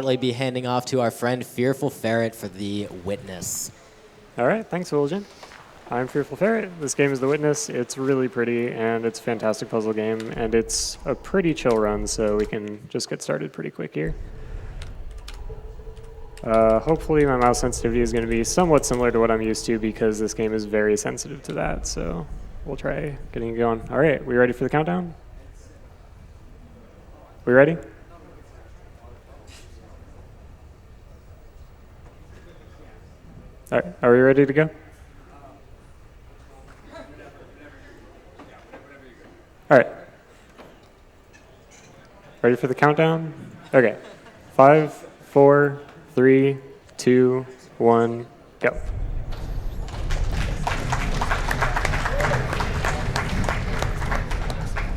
Be handing off to our friend Fearful Ferret for The Witness. All right, thanks, William. I'm Fearful Ferret. This game is The Witness. It's really pretty, and it's a fantastic puzzle game, and it's a pretty chill run, so we can just get started pretty quick here. Hopefully my mouse sensitivity is going to be somewhat similar to what I'm used to because this game is very sensitive to that, so we'll try getting it going. All right, we ready for the countdown? We ready? All right, are we ready to go? All right. Ready for the countdown? Okay. 5, 4, 3, 2, 1, go.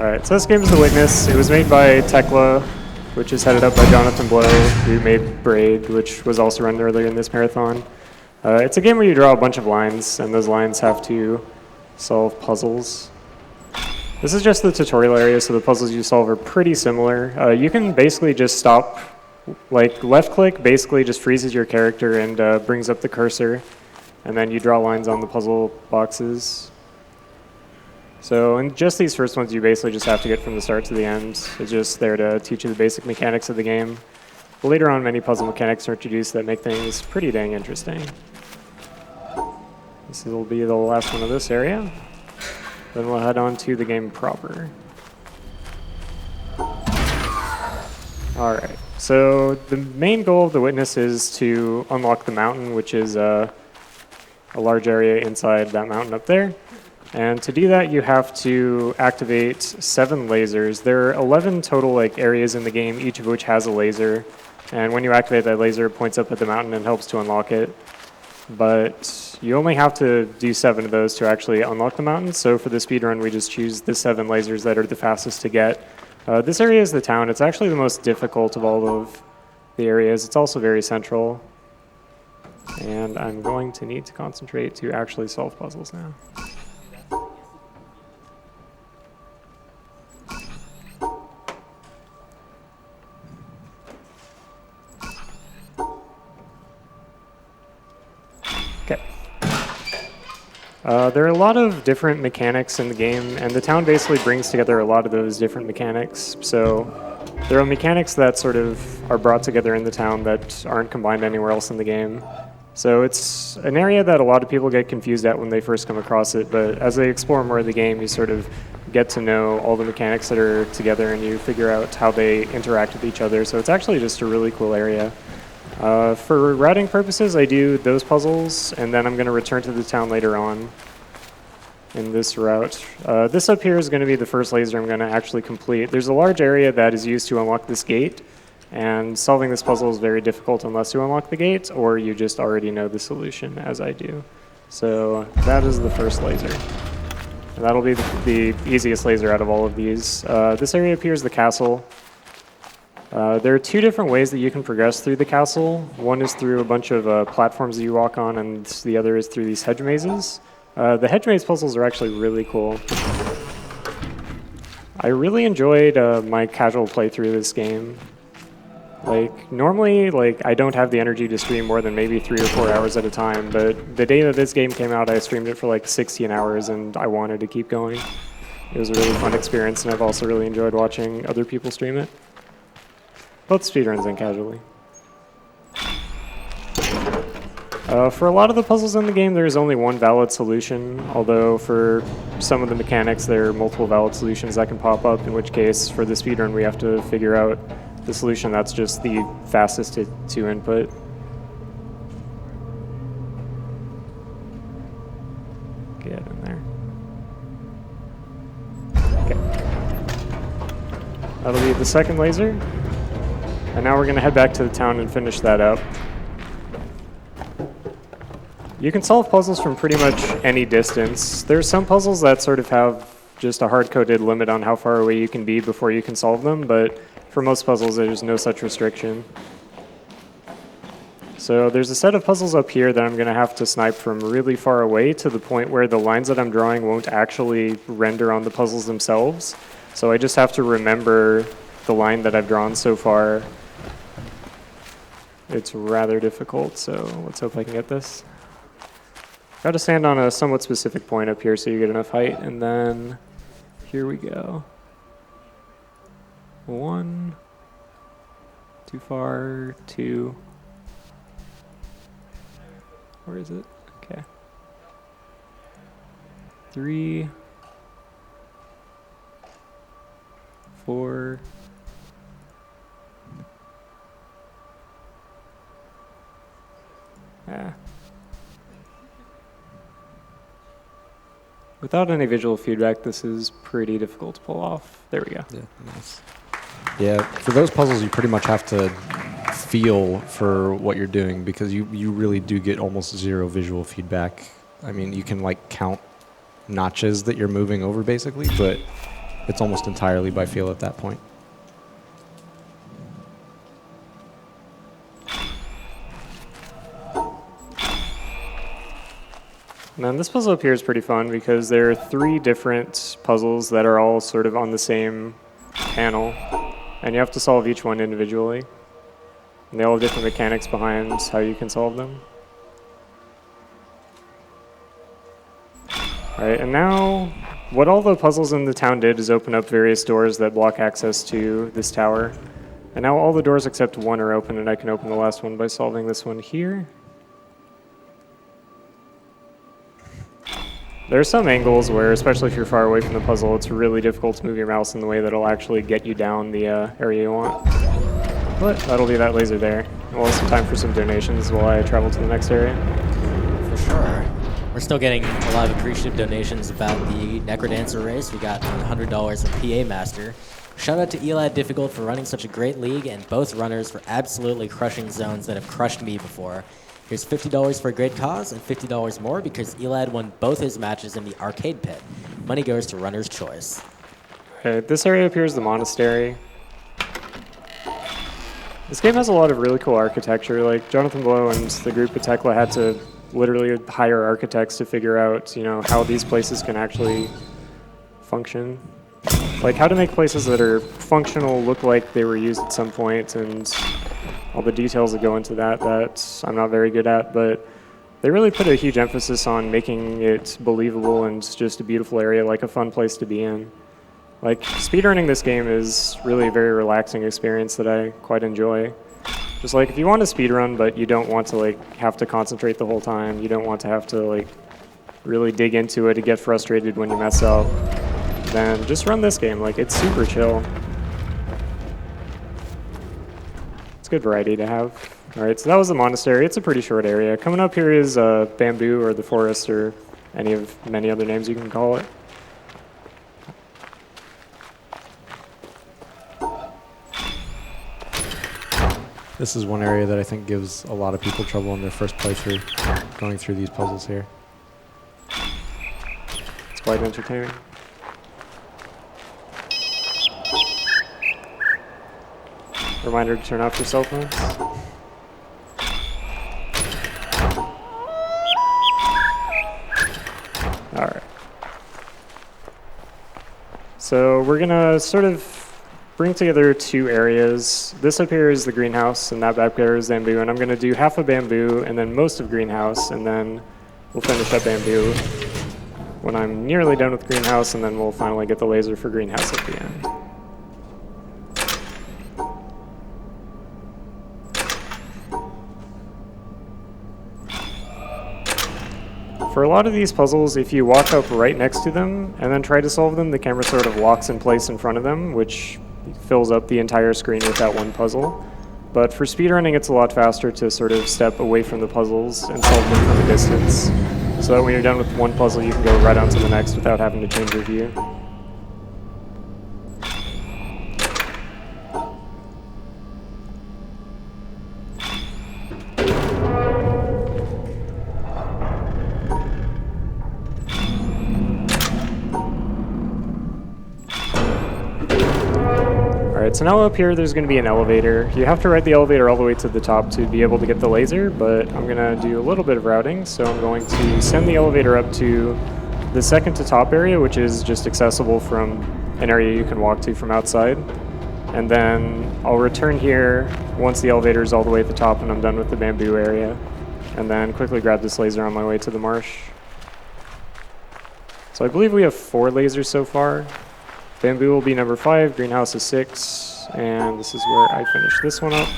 All right, so this game is The Witness. It was made by Tekla, which is headed up by Jonathan Blow, who made Braid, which was also run earlier in this marathon. It's a game where you draw a bunch of lines, and those lines have to solve puzzles. This is just the tutorial area, so the puzzles you solve are pretty similar. You can basically just stop, like left-click basically just freezes your character and brings up the cursor, and then you draw lines on the puzzle boxes. So in just these first ones, you basically just have to get from the start to the end. It's just there to teach you the basic mechanics of the game. But later on, many puzzle mechanics are introduced that make things pretty dang interesting. This will be the last one of this area. Then we'll head on to the game proper. All right, so the main goal of The Witness is to unlock the mountain, which is a large area inside that mountain up there. And to do that, you have to activate 7 lasers. There are 11 total areas in the game, each of which has a laser. And when you activate that laser, it points up at the mountain and helps to unlock it. But you only have to do 7 of those to actually unlock the mountain. So for the speedrun, we just choose the 7 lasers that are the fastest to get. This area is the town. It's actually the most difficult of all of the areas. It's also very central. And I'm going to need to concentrate to actually solve puzzles now. There are a lot of different mechanics in the game, and the town basically brings together a lot of those different mechanics. So there are mechanics that sort of are brought together in the town that aren't combined anywhere else in the game. So it's an area that a lot of people get confused at when they first come across it, but as they explore more of the game, you sort of get to know all the mechanics that are together, and you figure out how they interact with each other. So it's actually just a really cool area. For routing purposes, I do those puzzles, and then I'm going to return to the town later on in this route. This up here is going to be the first laser I'm going to actually complete. There's a large area that is used to unlock this gate, and solving this puzzle is very difficult unless you unlock the gate, or you just already know the solution, as I do. So that is the first laser. And that'll be the easiest laser out of all of these. This area up here is the castle. There are 2 different ways that you can progress through the castle. One is through a bunch of platforms that you walk on, and the other is through these hedge mazes. The hedge maze puzzles are actually really cool. I really enjoyed my casual playthrough of this game. Normally, I don't have the energy to stream more than maybe 3 or 4 hours at a time, but the day that this game came out, I streamed it for 16 hours, and I wanted to keep going. It was a really fun experience, and I've also really enjoyed watching other people stream it. Both speedruns and casually. For a lot of the puzzles in the game, there is only one valid solution, although for some of the mechanics, there are multiple valid solutions that can pop up, in which case, for the speedrun, we have to figure out the solution that's just the fastest to input. Get in there. Okay. That'll be the second laser. And now we're going to head back to the town and finish that up. You can solve puzzles from pretty much any distance. There's some puzzles that sort of have just a hard-coded limit on how far away you can be before you can solve them, but for most puzzles, there's no such restriction. So there's a set of puzzles up here that I'm going to have to snipe from really far away to the point where the lines that I'm drawing won't actually render on the puzzles themselves. So I just have to remember the line that I've drawn so far. it's rather difficult, so let's hope I can get this. Got to stand on a somewhat specific point up here so you get enough height, and then here we go. 1, too far, 2. Where is it? Okay. 3, 4. Yeah. Without any visual feedback, this is pretty difficult to pull off. There we go. Yeah, nice. Yeah, for those puzzles, you pretty much have to feel for what you're doing because you really do get almost zero visual feedback. I mean, you can like count notches that you're moving over basically, but it's almost entirely by feel at that point. And then this puzzle up here is pretty fun because there are 3 different puzzles that are all sort of on the same panel, and you have to solve each one individually. And they all have different mechanics behind how you can solve them. Alright, and now what all the puzzles in the town did is open up various doors that block access to this tower. And now all the doors except one are open, and I can open the last one by solving this one here. There are some angles where, especially if you're far away from the puzzle, it's really difficult to move your mouse in the way that'll actually get you down the area you want. But that'll be that laser there. We'll have some time for some donations while I travel to the next area. For sure. We're still getting a lot of appreciative donations about the Necrodancer race. We got $100 from PA Master. Shout out to Elad Difficult for running such a great league, and both runners for absolutely crushing zones that have crushed me before. Here's $50 for a great cause and $50 more because Elad won both his matches in the arcade pit. Money goes to runner's choice. Okay, this area up here is the Monastery. This game has a lot of really cool architecture. Like Jonathan Blow and the group at Tekla had to literally hire architects to figure out, you know, how these places can actually function. Like how to make places that are functional look like they were used at some point, and all the details that go into that I'm not very good at, but they really put a huge emphasis on making it believable and just a beautiful area, like a fun place to be in. Like, speedrunning this game is really a very relaxing experience that I quite enjoy. Just like, if you want to speedrun, but you don't want to like have to concentrate the whole time, you don't want to have to like really dig into it to get frustrated when you mess up, then just run this game. Like, it's super chill. Good variety to have. All right, so that was the Monastery. It's a pretty short area. Coming up here is Bamboo or the Forest or any of many other names you can call it. This is one area that I think gives a lot of people trouble in their first playthrough, going through these puzzles here. It's quite entertaining. Reminder to turn off your cell phones. Alright. So we're gonna sort of bring together 2 areas. This up here is the greenhouse, and that back there is bamboo, and I'm gonna do half of bamboo and then most of greenhouse, and then we'll finish up bamboo when I'm nearly done with greenhouse, and then we'll finally get the laser for greenhouse at the end. For a lot of these puzzles, if you walk up right next to them and then try to solve them, the camera sort of locks in place in front of them, which fills up the entire screen with that one puzzle. But for speedrunning, it's a lot faster to sort of step away from the puzzles and solve them from a distance, so that when you're done with one puzzle, you can go right on to the next without having to change your view. Alright, so now up here there's going to be an elevator. You have to ride the elevator all the way to the top to be able to get the laser, but I'm going to do a little bit of routing, so I'm going to send the elevator up to the second to top area, which is just accessible from an area you can walk to from outside. And then I'll return here once the elevator is all the way at the top and I'm done with the bamboo area. And then quickly grab this laser on my way to the marsh. So I believe we have 4 lasers so far. Bamboo will be number 5, greenhouse is 6, and this is where I finish this one up.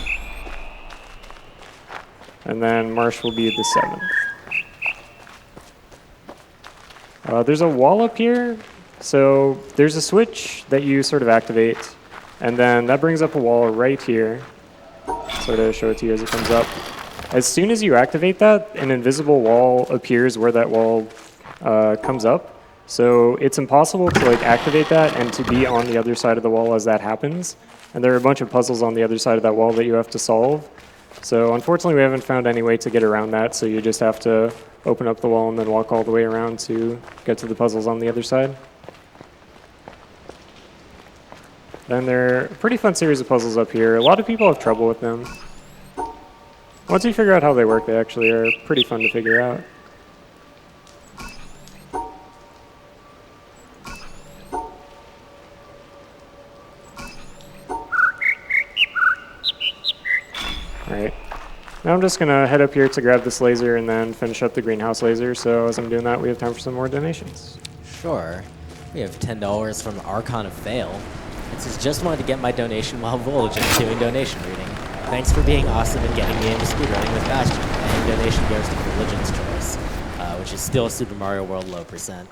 And then marsh will be the 7th. There's a wall up here, so there's a switch that you sort of activate, and then that brings up a wall right here. Sort of show it to you as it comes up. As soon as you activate that, an invisible wall appears where that wall comes up. So it's impossible to like activate that and to be on the other side of the wall as that happens. And there are a bunch of puzzles on the other side of that wall that you have to solve. So unfortunately, we haven't found any way to get around that. So you just have to open up the wall and then walk all the way around to get to the puzzles on the other side. Then there are a pretty fun series of puzzles up here. A lot of people have trouble with them. Once you figure out how they work, they actually are pretty fun to figure out. Alright, now I'm just going to head up here to grab this laser and then finish up the greenhouse laser. So as I'm doing that, we have time for some more donations. Sure. We have $10 from Archon of Fail. It says, just wanted to get my donation while Volagent's doing donation reading. Thanks for being awesome and getting me into speedrunning with Bastion. And donation goes to Religion's Choice, which is still Super Mario World low %.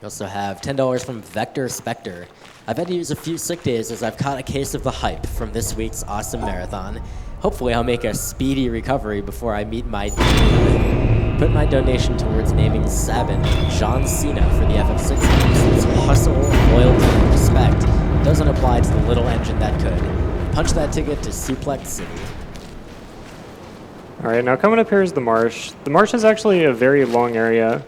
We also have $10 from Vector Spectre. I've had to use a few sick days as I've caught a case of the hype from this week's awesome marathon. Hopefully I'll make a speedy recovery before I meet my put my donation towards naming Sabin John Cena for the FF6 since hustle, loyalty, and respect doesn't apply to the little engine that could. Punch that ticket to Suplex City. Alright, now coming up here is the marsh. The marsh is actually a very long area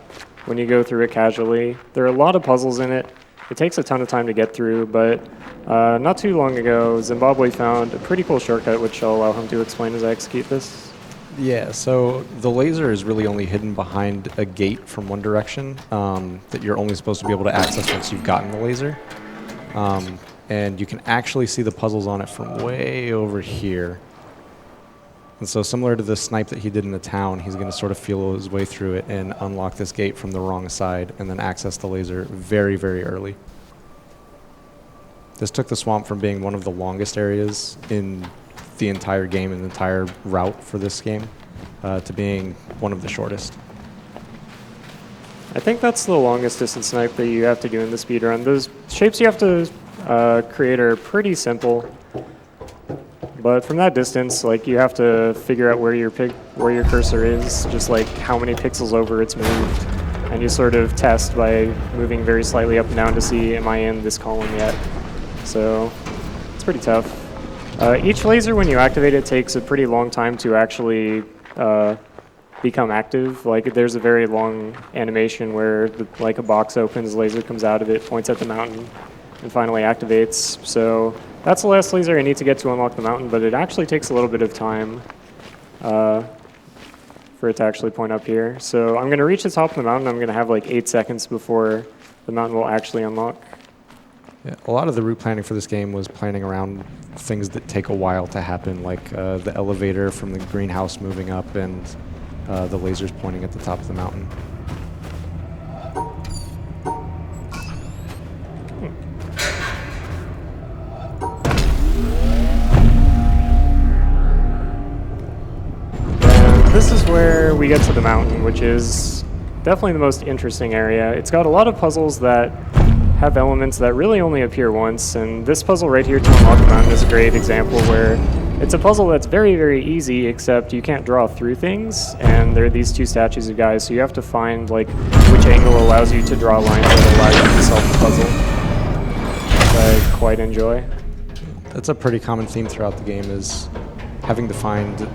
when you go through it casually. There are a lot of puzzles in it. It takes a ton of time to get through, but not too long ago, Zimbabwe found a pretty cool shortcut, which I'll allow him to explain as I execute this. Yeah, so the laser is really only hidden behind a gate from one direction that you're only supposed to be able to access once you've gotten the laser. And you can actually see the puzzles on it from way over here. And so similar to the snipe that he did in the town, he's going to sort of feel his way through it and unlock this gate from the wrong side and then access the laser very, very early. This took the swamp from being one of the longest areas in the entire game and the entire route for this game to being one of the shortest. I think that's the longest distance snipe that you have to do in the speedrun. Those shapes you have to create are pretty simple. But from that distance, like, you have to figure out where your cursor is, just like how many pixels over it's moved. And you sort of test by moving very slightly up and down to see, am I in this column yet? So it's pretty tough. Each laser, when you activate it, takes a pretty long time to actually become active. Like, there's a very long animation where like a box opens, laser comes out of it, points at the mountain, and finally activates. So that's the last laser I need to get to unlock the mountain, but it actually takes a little bit of time for it to actually point up here. So I'm going to reach the top of the mountain. I'm going to have like 8 seconds before the mountain will actually unlock. Yeah, a lot of the route planning for this game was planning around things that take a while to happen, like the elevator from the greenhouse moving up and the lasers pointing at the top of the mountain. This is where we get to the mountain, which is definitely the most interesting area. It's got a lot of puzzles that have elements that really only appear once, and this puzzle right here to unlock the mountain is a great example where it's a puzzle that's very, very easy, except you can't draw through things, and there are these two statues of guys, so you have to find like which angle allows you to draw lines that allow you to solve the puzzle, which I quite enjoy. That's a pretty common theme throughout the game, is having to find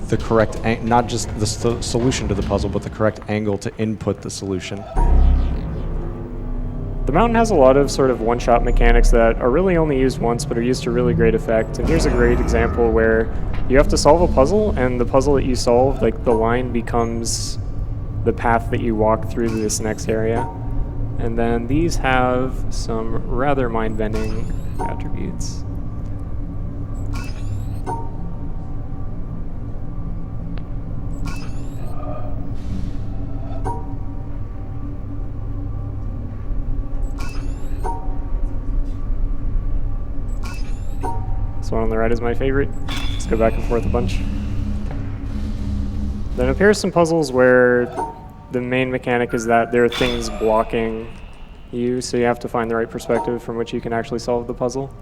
the correct, not just the solution to the puzzle, but the correct angle to input the solution. The mountain has a lot of sort of one-shot mechanics that are really only used once, but are used to really great effect. And here's a great example where you have to solve a puzzle, and the puzzle that you solve, like the line becomes the path that you walk through this next area. And then these have some rather mind-bending attributes. This one on the right is my favorite. Let's go back and forth a bunch. Then appears some puzzles where the main mechanic is that there are things blocking you, so you have to find the right perspective from which you can actually solve the puzzle.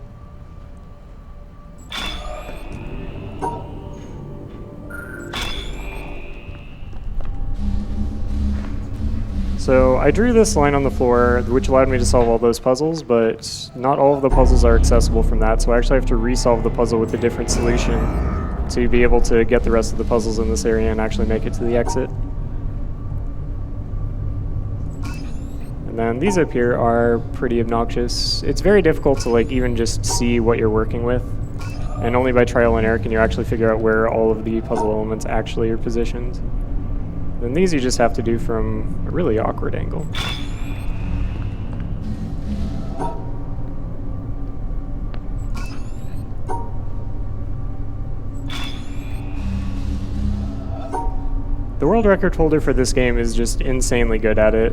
So I drew this line on the floor, which allowed me to solve all those puzzles, but not all of the puzzles are accessible from that, so I actually have to resolve the puzzle with a different solution to be able to get the rest of the puzzles in this area and actually make it to the exit. And then these up here are pretty obnoxious. It's very difficult to even just see what you're working with, and only by trial and error can you actually figure out where all of the puzzle elements actually are positioned. Then these you just have to do from a really awkward angle. The world record holder for this game is just insanely good at it.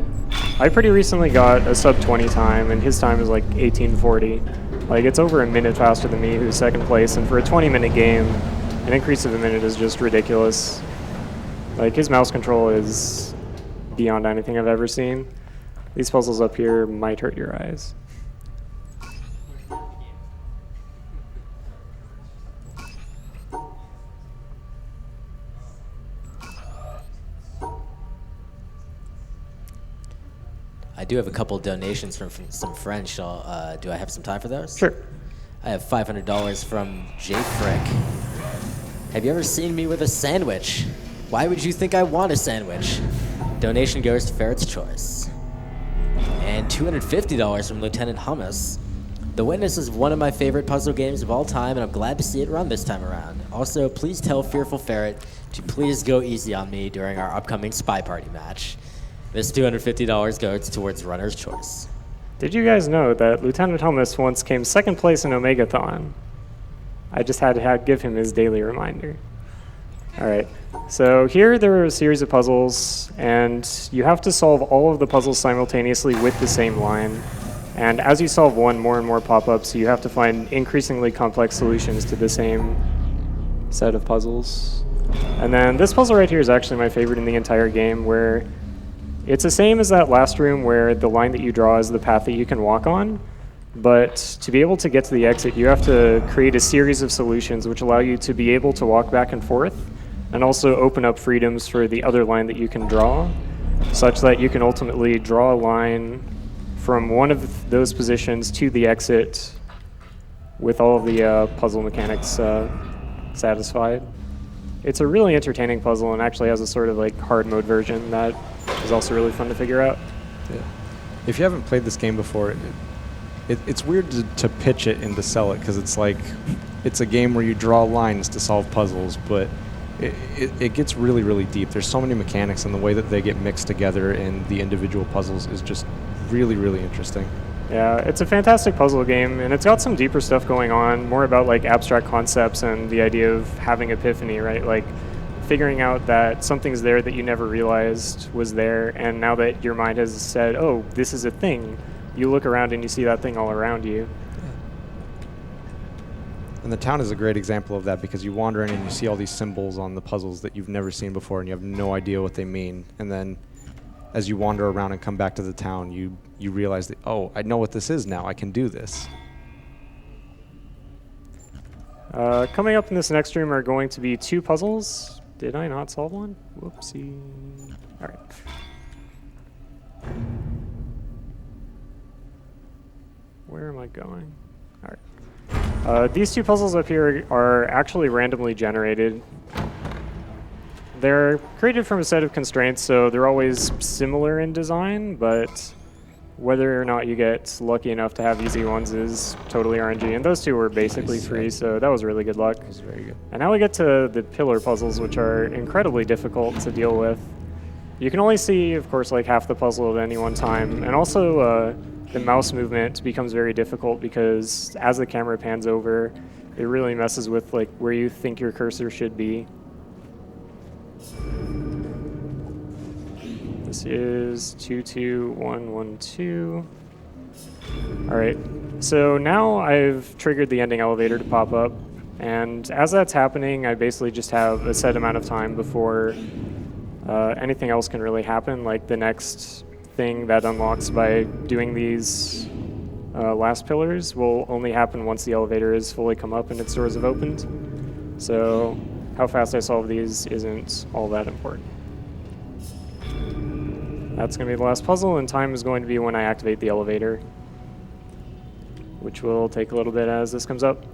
I pretty recently got a sub 20 time, and his time is like 1840. It's over a minute faster than me, who's second place, and for a 20-minute game, an increase of a minute is just ridiculous. His mouse control is beyond anything I've ever seen. These puzzles up here might hurt your eyes. I do have a couple donations from some friends. Do I have some time for those? Sure. I have $500 from Jay Frick. Have you ever seen me with a sandwich? Why would you think I want a sandwich? Donation goes to Ferret's Choice. And $250 from Lieutenant Hummus. The Witness is one of my favorite puzzle games of all time, and I'm glad to see it run this time around. Also, please tell Fearful Ferret to please go easy on me during our upcoming Spy Party match. This $250 goes towards Runner's Choice. Did you guys know that Lieutenant Hummus once came second place in Omegathon? I just had to give him his daily reminder. All right, so here there are a series of puzzles, and you have to solve all of the puzzles simultaneously with the same line. And as you solve one, more and more pop up, so you have to find increasingly complex solutions to the same set of puzzles. And then this puzzle right here is actually my favorite in the entire game, where it's the same as that last room where the line that you draw is the path that you can walk on. But to be able to get to the exit, you have to create a series of solutions which allow you to be able to walk back and forth, and also open up freedoms for the other line that you can draw, such that you can ultimately draw a line from one of those positions to the exit with all of the puzzle mechanics satisfied. It's a really entertaining puzzle, and actually has a sort of hard mode version that is also really fun to figure out. Yeah. If you haven't played this game before, it's weird to pitch it and to sell it, because it's a game where you draw lines to solve puzzles, but it gets really, really deep. There's so many mechanics, and the way that they get mixed together in the individual puzzles is just really, really interesting. Yeah, it's a fantastic puzzle game, and it's got some deeper stuff going on, more about abstract concepts and the idea of having epiphany, right? Figuring out that something's there that you never realized was there, and now that your mind has said, oh, this is a thing, you look around and you see that thing all around you. And the town is a great example of that, because you wander in and you see all these symbols on the puzzles that you've never seen before, and you have no idea what they mean. And then as you wander around and come back to the town, you realize that, oh, I know what this is now. I can do this. Coming up in this next room are going to be two puzzles. Did I not solve one? Whoopsie. All right. Where am I going? All right. These two puzzles up here are actually randomly generated. They're created from a set of constraints, so they're always similar in design, but whether or not you get lucky enough to have easy ones is totally RNG. And those two were basically free, so that was really good luck. That was very good. And now we get to the pillar puzzles, which are incredibly difficult to deal with. You can only see, of course, like half the puzzle at any one time, and also the mouse movement becomes very difficult because as the camera pans over, it really messes with like where you think your cursor should be. This is 22112. All right, so now I've triggered the ending elevator to pop up, and as that's happening, I basically just have a set amount of time before anything else can really happen, like the next thing that unlocks by doing these last pillars will only happen once the elevator is fully come up and its doors have opened. So how fast I solve these isn't all that important. That's going to be the last puzzle, and time is going to be when I activate the elevator, which will take a little bit as this comes up.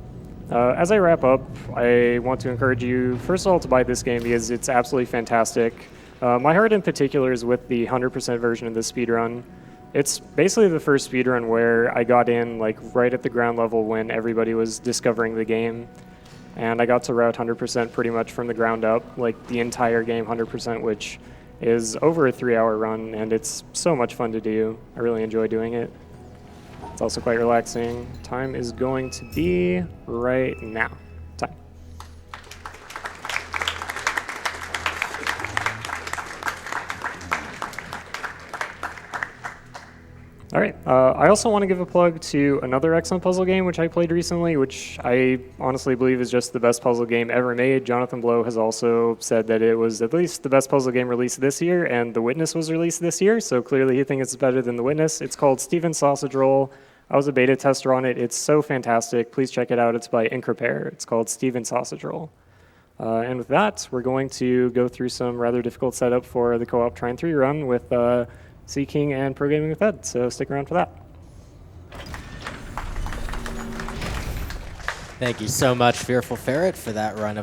As I wrap up, I want to encourage you, first of all, to buy this game because it's absolutely fantastic. My heart in particular is with the 100% version of the speedrun. It's basically the first speedrun where I got in like right at the ground level when everybody was discovering the game. And I got to route 100% pretty much from the ground up, like the entire game 100%, which is over a 3-hour run, and it's so much fun to do. I really enjoy doing it. It's also quite relaxing. Time is going to be right now. Time. All right. I also want to give a plug to another excellent puzzle game which I played recently, which I honestly believe is just the best puzzle game ever made. Jonathan Blow has also said that it was at least the best puzzle game released this year, and The Witness was released this year, so clearly he thinks it's better than The Witness. It's called Steven's Sausage Roll. I was a beta tester on it. It's so fantastic. Please check it out. It's by Ink Repair. It's called Steven's Sausage Roll. And with that, we're going to go through some rather difficult setup for the co-op Trine 3 run with Seeking and Pro Gaming with Ed, so stick around for that. Thank you so much, Fearful Ferret, for that run of